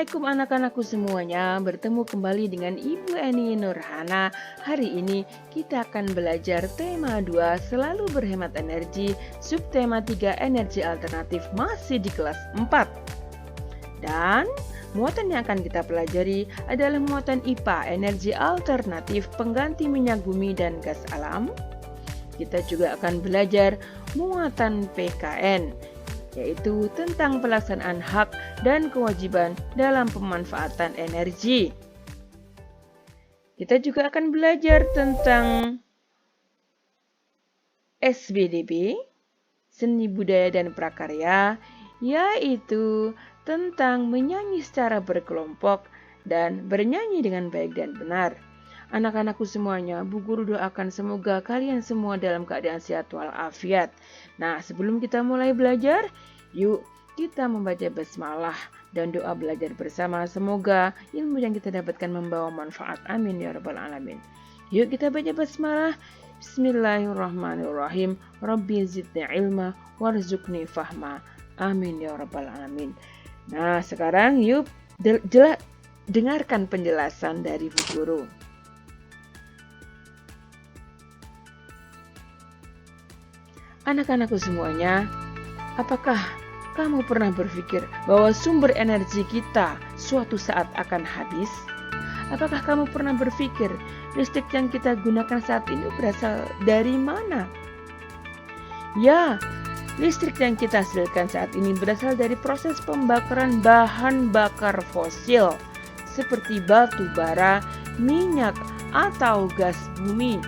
Assalamualaikum anak-anakku semuanya, bertemu kembali dengan Ibu Eni Nurhana. Hari ini kita akan belajar tema 2 selalu berhemat energi, subtema 3 energi alternatif masih di kelas 4. Dan muatan yang akan kita pelajari adalah muatan IPA, energi alternatif pengganti minyak bumi dan gas alam. Kita juga akan belajar muatan PKN, yaitu tentang pelaksanaan hak dan kewajiban dalam pemanfaatan energi. Kita juga akan belajar tentang SBDB, seni budaya dan prakarya, yaitu tentang menyanyi secara berkelompok dan bernyanyi dengan baik dan benar. Anak-anakku semuanya, Bu Guru doakan semoga kalian semua dalam keadaan sehat walafiat. Nah, sebelum kita mulai belajar, yuk kita membaca basmalah dan doa belajar bersama. Semoga ilmu yang kita dapatkan membawa manfaat. Amin ya rabbal alamin. Yuk kita baca basmalah. Bismillahirrahmanirrahim. Rabbi zidni ilma warzuqni fahma. Amin ya rabbal alamin. Nah, sekarang yuk dengarkan penjelasan dari Bu Guru. Anak-anakku semuanya, apakah kamu pernah berpikir bahwa sumber energi kita suatu saat akan habis? Apakah kamu pernah berpikir listrik yang kita gunakan saat ini berasal dari mana? Ya, listrik yang kita hasilkan saat ini berasal dari proses pembakaran bahan bakar fosil seperti batu bara, minyak, atau gas bumi.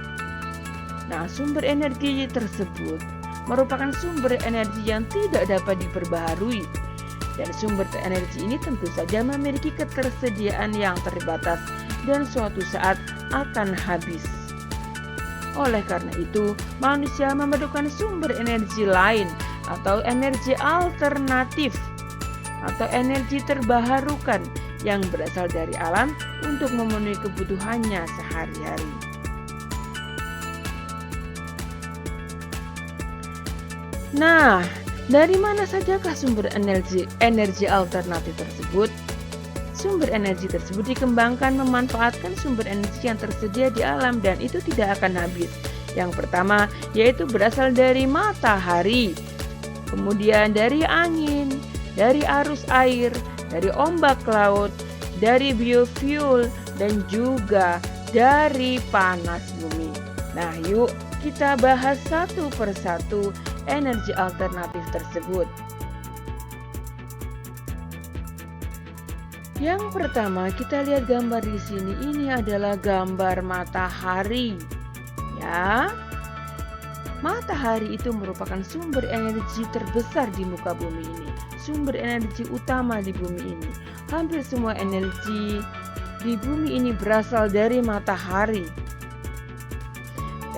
Nah, sumber energi tersebut merupakan sumber energi yang tidak dapat diperbaharui, dan sumber energi ini tentu saja memiliki ketersediaan yang terbatas dan suatu saat akan habis. Oleh karena itu, manusia memerlukan sumber energi lain atau energi alternatif atau energi terbaharukan yang berasal dari alam untuk memenuhi kebutuhannya sehari-hari. Nah, dari mana sajakah sumber energi alternatif tersebut? Sumber energi tersebut dikembangkan memanfaatkan sumber energi yang tersedia di alam dan itu tidak akan habis. Yang pertama yaitu berasal dari matahari, kemudian dari angin, dari arus air, dari ombak laut, dari biofuel, dan juga dari panas bumi. Nah, yuk kita bahas satu persatu energi alternatif tersebut. Yang pertama, kita lihat gambar di sini. Ini adalah gambar matahari. Ya. Matahari itu merupakan sumber energi terbesar di muka bumi ini. Sumber energi utama di bumi ini. Hampir semua energi di bumi ini berasal dari matahari.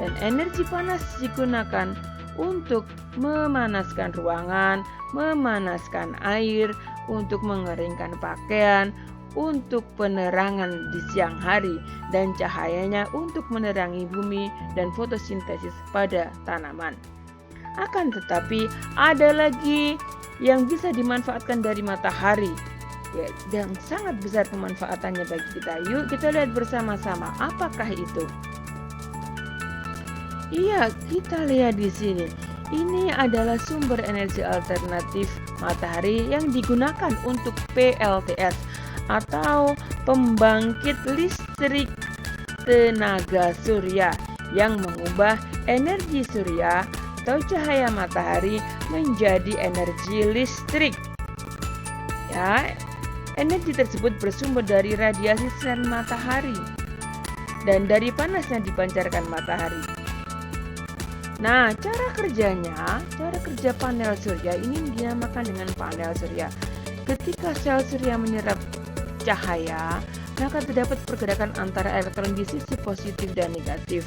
Dan energi panas digunakan untuk memanaskan ruangan, memanaskan air, untuk mengeringkan pakaian, untuk penerangan di siang hari, dan cahayanya untuk menerangi bumi dan fotosintesis pada tanaman. Akan tetapi ada lagi yang bisa dimanfaatkan dari matahari, ya, yang sangat besar pemanfaatannya bagi kita. Yuk kita lihat bersama-sama apakah itu. Iya, kita lihat di sini. Ini adalah sumber energi alternatif matahari yang digunakan untuk PLTS atau pembangkit listrik tenaga surya yang mengubah energi surya atau cahaya matahari menjadi energi listrik. Ya, energi tersebut bersumber dari radiasi sinar matahari dan dari panas yang dipancarkan matahari. Nah, cara kerja panel surya ini dinamakan dengan panel surya. Ketika sel surya menyerap cahaya, maka terdapat pergerakan antara elektron di sisi positif dan negatif.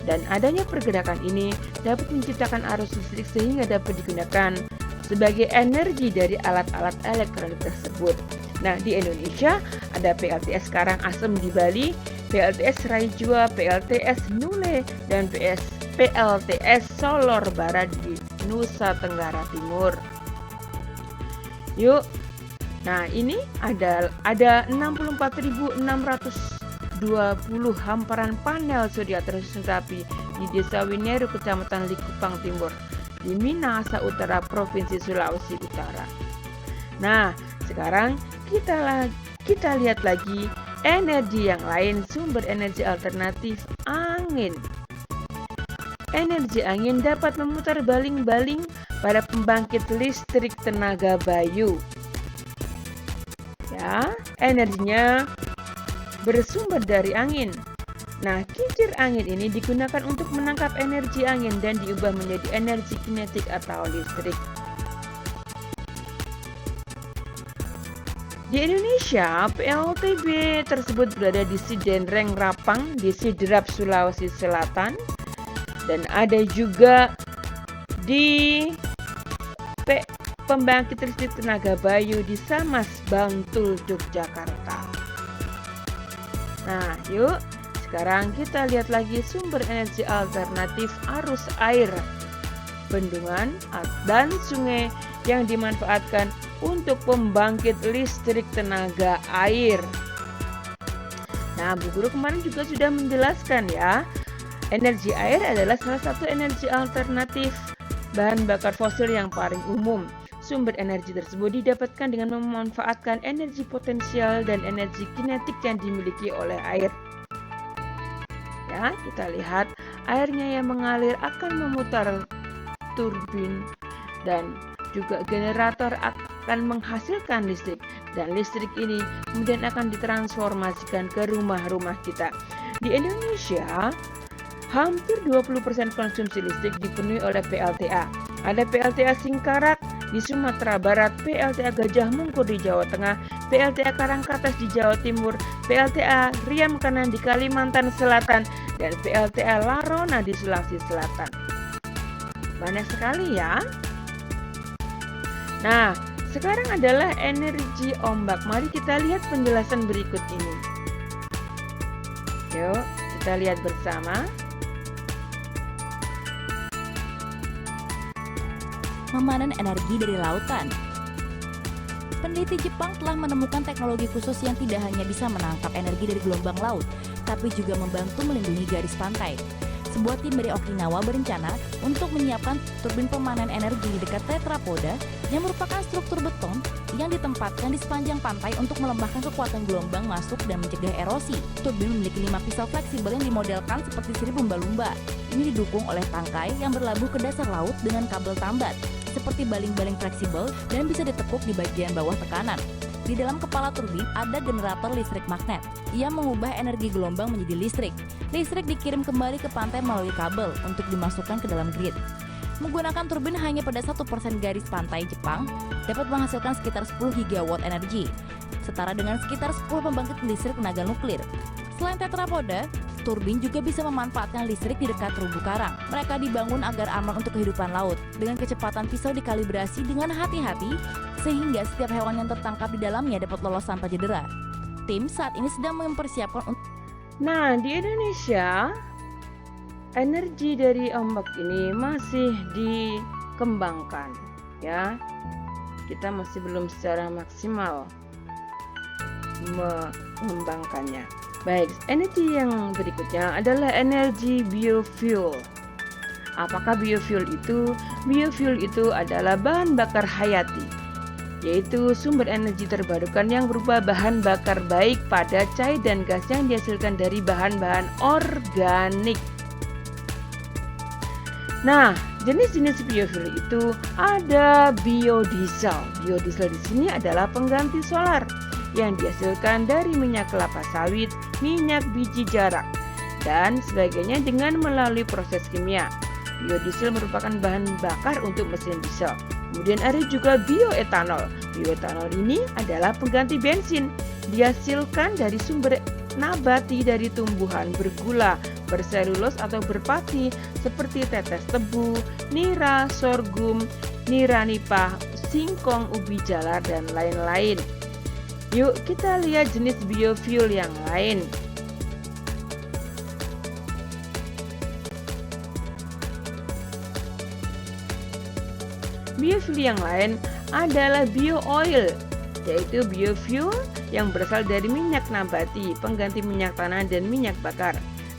Dan adanya pergerakan ini dapat menciptakan arus listrik sehingga dapat digunakan sebagai energi dari alat-alat elektronik tersebut. Nah, di Indonesia ada PLTS Karangasem di Bali, PLTS Raijua, PLTS Nule, dan PLTS Solor Barat di Nusa Tenggara Timur. Yuk, Nah, ini ada 64.620 hamparan panel surya tersusun di Desa Wineru, Kecamatan Likupang Timur, di Minahasa Utara, Provinsi Sulawesi Utara. Nah, sekarang kita lihat lagi energi yang lain, sumber energi alternatif angin. Energi angin dapat memutar baling-baling pada pembangkit listrik tenaga bayu. Ya, energinya bersumber dari angin. Nah, kincir angin ini digunakan untuk menangkap energi angin dan diubah menjadi energi kinetik atau listrik. Di Indonesia, PLTB tersebut berada di Sidenreng Rapang, di Sidrap, Sulawesi Selatan, dan ada juga di pembangkit listrik tenaga bayu di Samas, Bantul, Yogyakarta. Nah, yuk sekarang kita lihat lagi sumber energi alternatif arus air, bendungan dan sungai yang dimanfaatkan untuk pembangkit listrik tenaga air. Nah, Bu Guru kemarin juga sudah menjelaskan ya, energi air adalah salah satu energi alternatif bahan bakar fosil yang paling umum. Sumber energi tersebut didapatkan dengan memanfaatkan energi potensial dan energi kinetik yang dimiliki oleh air. Ya, kita lihat airnya yang mengalir akan memutar turbin dan juga generator akan menghasilkan listrik, dan listrik ini kemudian akan ditransformasikan ke rumah-rumah kita. Di Indonesia, hampir 20% konsumsi listrik dipenuhi oleh PLTA. Ada PLTA Singkarak di Sumatera Barat, PLTA Gajah Mungkur di Jawa Tengah, PLTA Karangkatas di Jawa Timur, PLTA Riam Kanan di Kalimantan Selatan, dan PLTA Larona di Sulawesi Selatan. Banyak sekali ya. Nah, sekarang adalah energi ombak. Mari kita lihat penjelasan berikut ini. Yuk, kita lihat bersama. Memanen energi dari lautan. Peneliti Jepang telah menemukan teknologi khusus yang tidak hanya bisa menangkap energi dari gelombang laut, tapi juga membantu melindungi garis pantai. Sebuah tim dari Okinawa berencana untuk menyiapkan turbin pemanen energi di dekat tetrapoda yang merupakan struktur beton yang ditempatkan di sepanjang pantai untuk melembahkan kekuatan gelombang masuk dan mencegah erosi. Turbin memiliki 5 pisau fleksibel yang dimodelkan seperti sirip lumba-lumba. Ini didukung oleh tangkai yang berlabuh ke dasar laut dengan kabel tambat, seperti baling-baling fleksibel dan bisa ditekuk di bagian bawah tekanan. Di dalam kepala turbin ada generator listrik magnet. Ia mengubah energi gelombang menjadi listrik. Listrik dikirim kembali ke pantai melalui kabel untuk dimasukkan ke dalam grid. Menggunakan turbin hanya pada 1% garis pantai Jepang dapat menghasilkan sekitar 10 gigawatt energi, setara dengan sekitar 10 pembangkit listrik tenaga nuklir. Selain tetrapoda, turbin juga bisa memanfaatkan listrik di dekat terumbu karang. Mereka dibangun agar aman untuk kehidupan laut. Dengan kecepatan pisau dikalibrasi dengan hati-hati, sehingga setiap hewan yang tertangkap di dalamnya dapat lolos tanpa cedera. Tim saat ini sedang mempersiapkan untuk... Nah, di Indonesia, energi dari ombak ini masih dikembangkan, ya. Kita masih belum secara maksimal mengembangkannya. Baik, energi yang berikutnya adalah energi biofuel. Apakah biofuel itu? Biofuel itu adalah bahan bakar hayati, yaitu sumber energi terbarukan yang berupa bahan bakar baik pada cair dan gas yang dihasilkan dari bahan-bahan organik. Nah, jenis-jenis biofuel itu ada biodiesel. Biodiesel di sini adalah pengganti solar yang dihasilkan dari minyak kelapa sawit, minyak biji jarak, dan sebagainya dengan melalui proses kimia. Biodiesel merupakan bahan bakar untuk mesin diesel. Kemudian ada juga bioetanol. Bioetanol ini adalah pengganti bensin. Dihasilkan dari sumber nabati dari tumbuhan bergula, berselulos atau berpati seperti tetes tebu, nira, sorghum, nira nipah, singkong, ubi jalar, dan lain-lain. Yuk kita lihat jenis biofuel yang lain. Biofuel yang lain adalah bio oil. yaitu biofuel yang berasal dari minyak nabati, pengganti minyak tanah dan minyak bakar.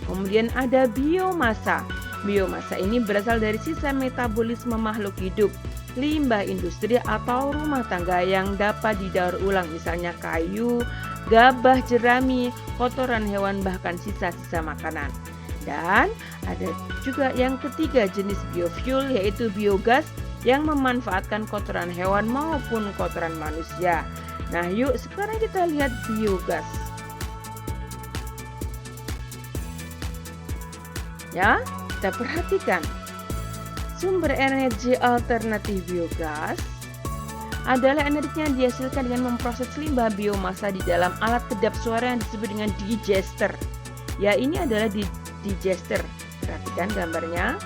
Kemudian ada biomasa. Biomasa ini berasal dari sisa metabolisme makhluk hidup, limbah industri atau rumah tangga yang dapat didaur ulang, misalnya kayu, gabah, jerami, kotoran hewan, bahkan sisa-sisa makanan. Dan ada juga yang ketiga jenis biofuel, yaitu biogas yang memanfaatkan kotoran hewan maupun kotoran manusia. Nah, yuk sekarang kita lihat biogas. Ya, kita perhatikan. Sumber energi alternatif biogas adalah energi yang dihasilkan dengan memproses limbah biomasa di dalam alat kedap suara yang disebut dengan digester. Ya, ini adalah digester. Perhatikan gambarnya.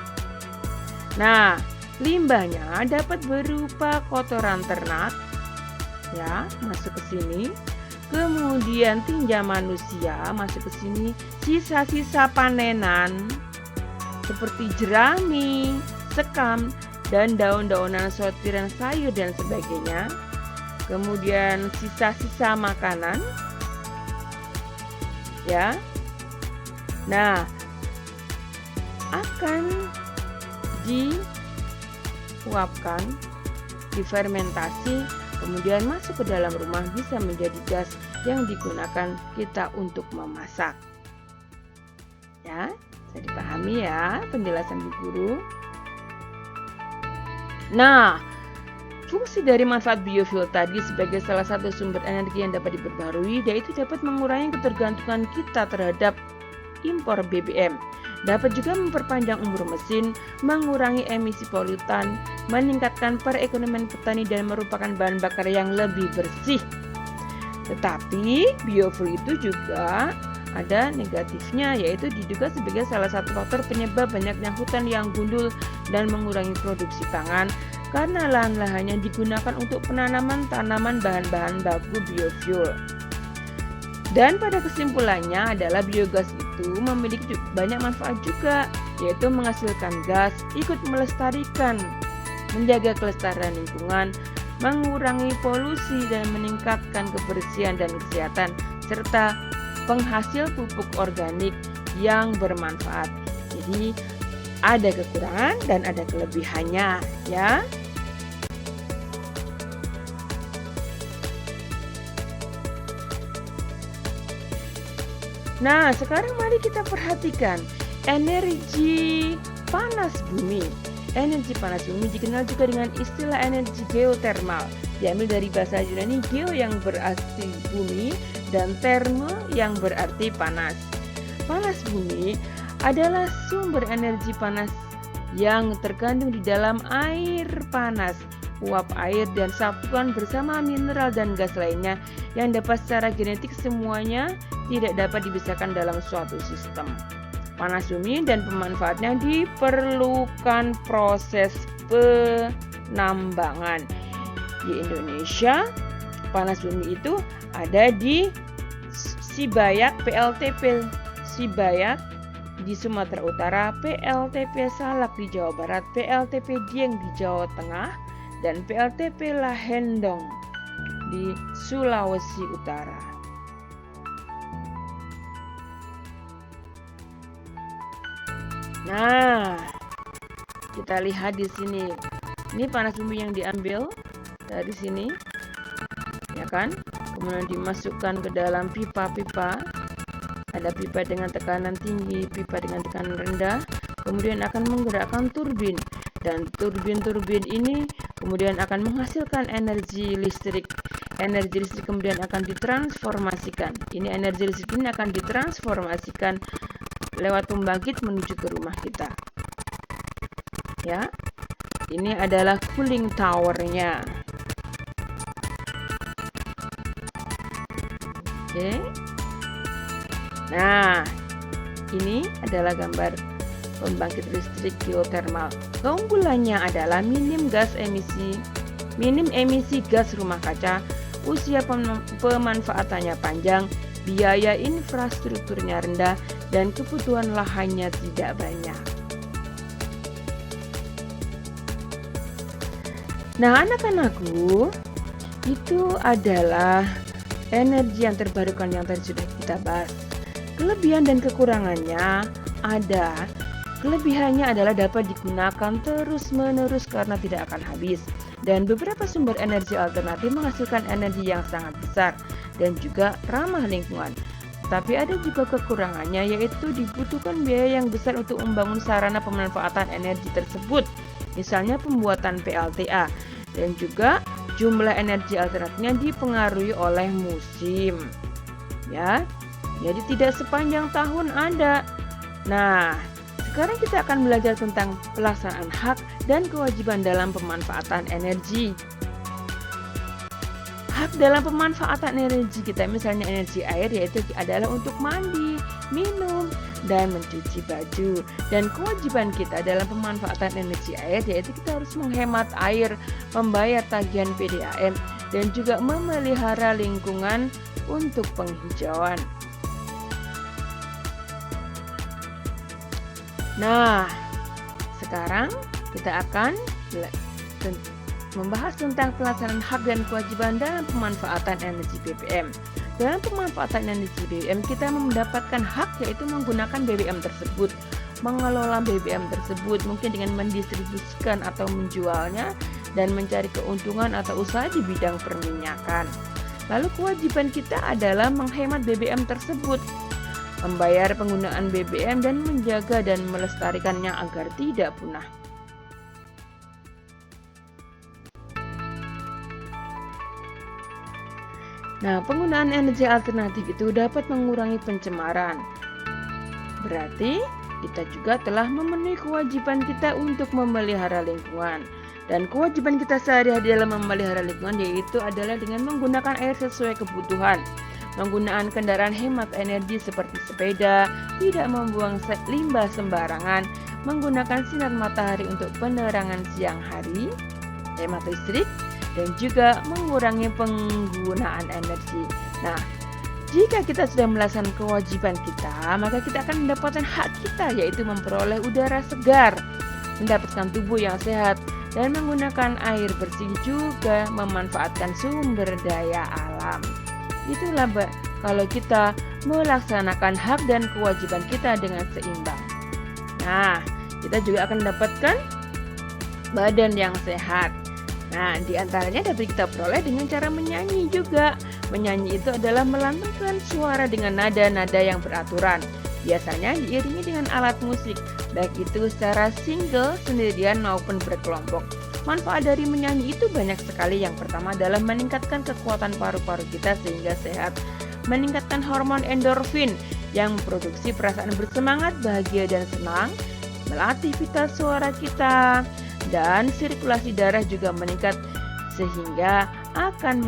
Nah, limbahnya dapat berupa kotoran ternak, ya, masuk ke sini. Kemudian tinja manusia masuk ke sini. Sisa-sisa panenan seperti jerami, sekam, dan daun-daunan sortiran sayur dan sebagainya. Kemudian sisa-sisa makanan, ya. Nah, akan diuapkan, difermentasi, kemudian masuk ke dalam rumah, bisa menjadi gas yang digunakan kita untuk memasak. Ya, bisa dipahami ya penjelasan Bu Guru. Nah, fungsi dari manfaat biofuel tadi sebagai salah satu sumber energi yang dapat diperbarui, yaitu dapat mengurangi ketergantungan kita terhadap impor BBM. Dapat juga memperpanjang umur mesin, mengurangi emisi polutan, meningkatkan perekonomian petani, dan merupakan bahan bakar yang lebih bersih. Tetapi biofuel itu juga ada negatifnya, yaitu diduga sebagai salah satu faktor penyebab banyaknya hutan yang gundul dan mengurangi produksi pangan karena lahan-lahannya digunakan untuk penanaman tanaman bahan-bahan baku biofuel. Dan pada kesimpulannya adalah biogas itu memiliki banyak manfaat juga, yaitu menghasilkan gas, ikut melestarikan, menjaga kelestarian lingkungan, mengurangi polusi dan meningkatkan kebersihan dan kesehatan, serta penghasil pupuk organik yang bermanfaat. Jadi ada kekurangan dan ada kelebihannya, ya. Nah, sekarang mari kita perhatikan energi panas bumi. Energi panas bumi dikenal juga dengan istilah energi geotermal. Diambil dari bahasa Yunani geo yang berarti bumi dan termo yang berarti panas. Panas bumi adalah sumber energi panas yang terkandung di dalam air panas, uap air, dan satuan bersama mineral dan gas lainnya yang dapat secara genetik semuanya tidak dapat dipisahkan dalam suatu sistem. Panas bumi dan pemanfaatnya diperlukan proses penambangan. Di Indonesia, panas bumi itu ada di Sibayak PLTP Sibayak di Sumatera Utara, PLTP Salak di Jawa Barat, PLTP Dieng di Jawa Tengah, dan PLTP Lahendong di Sulawesi Utara. Nah, kita lihat di sini. Ini panas bumi yang diambil dari sini, ya kan? Kemudian dimasukkan ke dalam pipa-pipa. Ada pipa dengan tekanan tinggi, pipa dengan tekanan rendah. Kemudian akan menggerakkan turbin, dan turbin-turbin ini kemudian akan menghasilkan energi listrik. Energi listrik kemudian akan ditransformasikan. Ini energi listrik ini akan ditransformasikan lewat pembangkit menuju ke rumah kita. Ya, ini adalah cooling tower-nya. Oke. Nah, ini adalah gambar pembangkit listrik geotermal. Keunggulannya adalah minim emisi gas rumah kaca, usia pemanfaatannya panjang, biaya infrastrukturnya rendah, dan kebutuhan lahannya tidak banyak. Nah, anak-anakku, Itu adalah energi yang terbarukan yang tadi sudah kita bahas. Kelebihan dan kekurangannya ada. Kelebihannya adalah dapat digunakan terus-menerus karena tidak akan habis. Dan beberapa sumber energi alternatif menghasilkan energi yang sangat besar dan juga ramah lingkungan. Tapi ada juga kekurangannya, yaitu dibutuhkan biaya yang besar untuk membangun sarana pemanfaatan energi tersebut. Misalnya pembuatan PLTA, dan juga jumlah energi alternatifnya dipengaruhi oleh musim. Ya, jadi tidak sepanjang tahun ada. Nah, sekarang kita akan belajar tentang pelaksanaan hak dan kewajiban dalam pemanfaatan energi. Hak dalam pemanfaatan energi kita, misalnya energi air, yaitu adalah untuk mandi, minum, dan mencuci baju. Dan kewajiban kita dalam pemanfaatan energi air, yaitu kita harus menghemat air, membayar tagihan PDAM, dan juga memelihara lingkungan untuk penghijauan. Nah, sekarang kita akan membahas tentang pelaksanaan hak dan kewajiban dalam pemanfaatan energi BBM. Dalam pemanfaatan energi BBM, kita mendapatkan hak, yaitu menggunakan BBM tersebut, mengelola BBM tersebut, mungkin dengan mendistribusikan atau menjualnya, dan mencari keuntungan atau usaha di bidang perminyakan. Lalu kewajiban kita adalah menghemat BBM tersebut, membayar penggunaan BBM, dan menjaga dan melestarikannya agar tidak punah. Nah, penggunaan energi alternatif itu dapat mengurangi pencemaran. Berarti kita juga telah memenuhi kewajiban kita untuk memelihara lingkungan. Dan kewajiban kita sehari-hari dalam memelihara lingkungan yaitu adalah dengan menggunakan air sesuai kebutuhan, menggunakan kendaraan hemat energi seperti sepeda, tidak membuang limbah sembarangan, menggunakan sinar matahari untuk penerangan siang hari, hemat listrik, dan juga mengurangi penggunaan energi. Nah, jika kita sudah melaksanakan kewajiban kita, maka kita akan mendapatkan hak kita, yaitu memperoleh udara segar, mendapatkan tubuh yang sehat, dan menggunakan air bersih, juga memanfaatkan sumber daya alam. Itulah kalau kita melaksanakan hak dan kewajiban kita dengan seimbang. Nah, kita juga akan mendapatkan badan yang sehat. Nah, di antaranya dapat kita peroleh dengan cara menyanyi juga. Menyanyi itu adalah melantungkan suara dengan nada-nada yang beraturan. Biasanya diiringi dengan alat musik, baik itu secara single, sendirian, maupun berkelompok. Manfaat dari menyanyi itu banyak sekali. Yang pertama adalah meningkatkan kekuatan paru-paru kita sehingga sehat, meningkatkan hormon endorfin yang memproduksi perasaan bersemangat, bahagia, dan senang, melatih vital suara kita, dan sirkulasi darah juga meningkat sehingga akan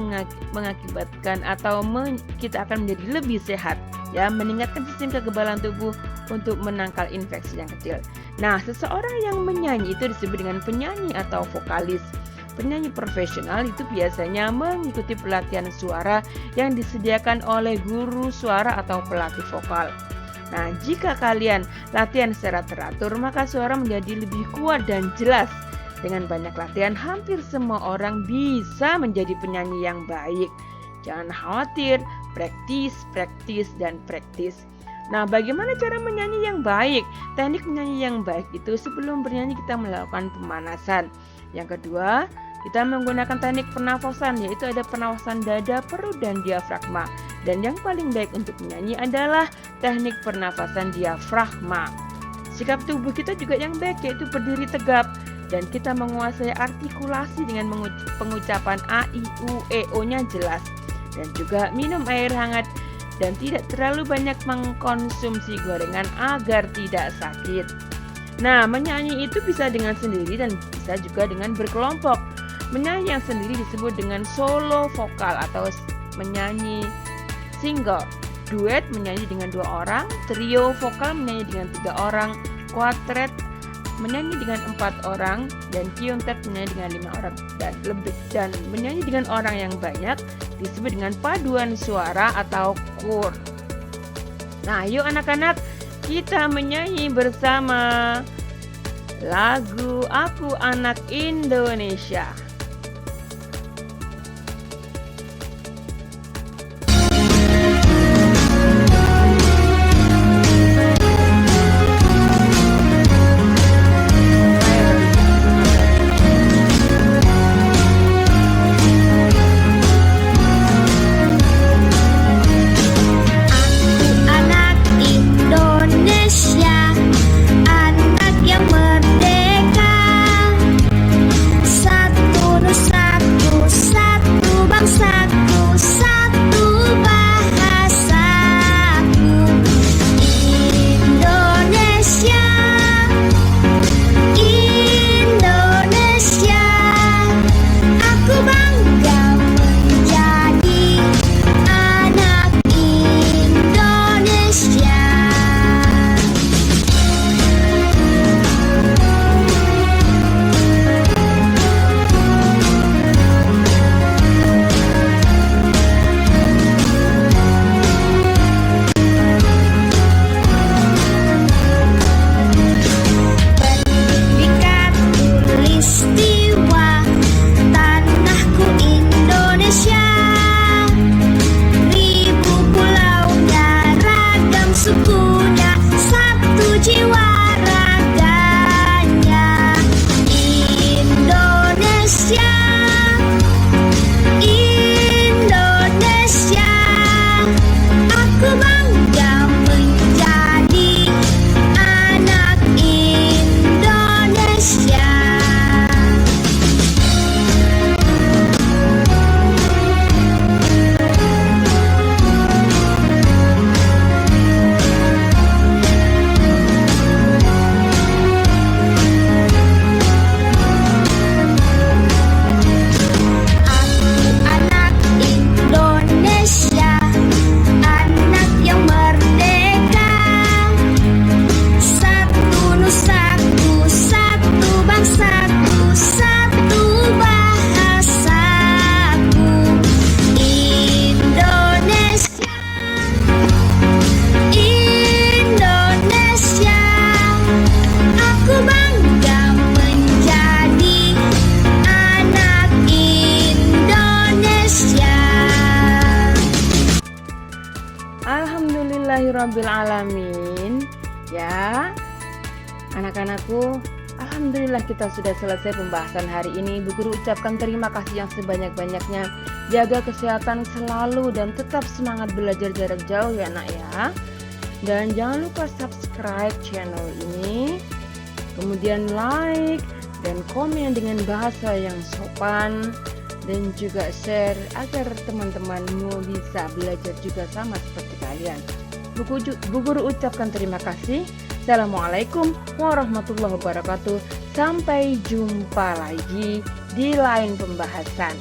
mengakibatkan atau kita akan menjadi lebih sehat, ya, meningkatkan sistem kekebalan tubuh untuk menangkal infeksi yang kecil. Nah, seseorang yang menyanyi itu disebut dengan penyanyi atau vokalis. Penyanyi profesional itu biasanya mengikuti pelatihan suara yang disediakan oleh guru suara atau pelatih vokal. Nah, jika kalian latihan secara teratur, maka suara menjadi lebih kuat dan jelas. Dengan banyak latihan, hampir semua orang bisa menjadi penyanyi yang baik. Jangan khawatir, praktis, dan praktis. Nah, bagaimana cara menyanyi yang baik? Teknik menyanyi yang baik itu sebelum bernyanyi kita melakukan pemanasan. Yang kedua, kita menggunakan teknik pernafasan, yaitu ada pernafasan dada, perut, dan diafragma. Dan yang paling baik untuk menyanyi adalah teknik pernafasan diafragma. Sikap tubuh kita juga yang baik, yaitu berdiri tegap. Dan kita menguasai artikulasi dengan pengucapan A, I, U, E, O-nya jelas. Dan juga minum air hangat dan tidak terlalu banyak mengkonsumsi gorengan agar tidak sakit. Nah, menyanyi itu bisa dengan sendiri dan bisa juga dengan berkelompok. Menyanyi yang sendiri disebut dengan solo vokal atau menyanyi single. Duet menyanyi dengan 2 orang, trio vokal menyanyi dengan 3 orang, kuartet menyanyi dengan 4 orang, dan quintet menyanyi dengan 5 orang dan lebih. Dan menyanyi dengan orang yang banyak disebut dengan paduan suara atau kor. Nah, yuk anak-anak, kita menyanyi bersama lagu Aku Anak Indonesia. Indonesia, aku bangga menjadi anak Indonesia. Anak Indonesia, anak yang merdeka. Satu nusaku, satu bangsaku, satu bahasaku. Indonesia, Indonesia, aku bangga menjadi anak Indonesia. Alhamdulillahirrabbilalamin. Ya, anak-anakku, alhamdulillah kita sudah selesai pembahasan hari ini. Bu Guru ucapkan terima kasih yang sebanyak-banyaknya. Jaga kesehatan selalu dan tetap semangat belajar jarak jauh ya nak ya. Dan jangan lupa subscribe channel ini, kemudian like dan komen dengan bahasa yang sopan, dan juga share agar teman-temanmu bisa belajar juga sama seperti kalian. Bu Guru ucapkan terima kasih. Assalamualaikum warahmatullahi wabarakatuh. Sampai jumpa lagi di lain pembahasan.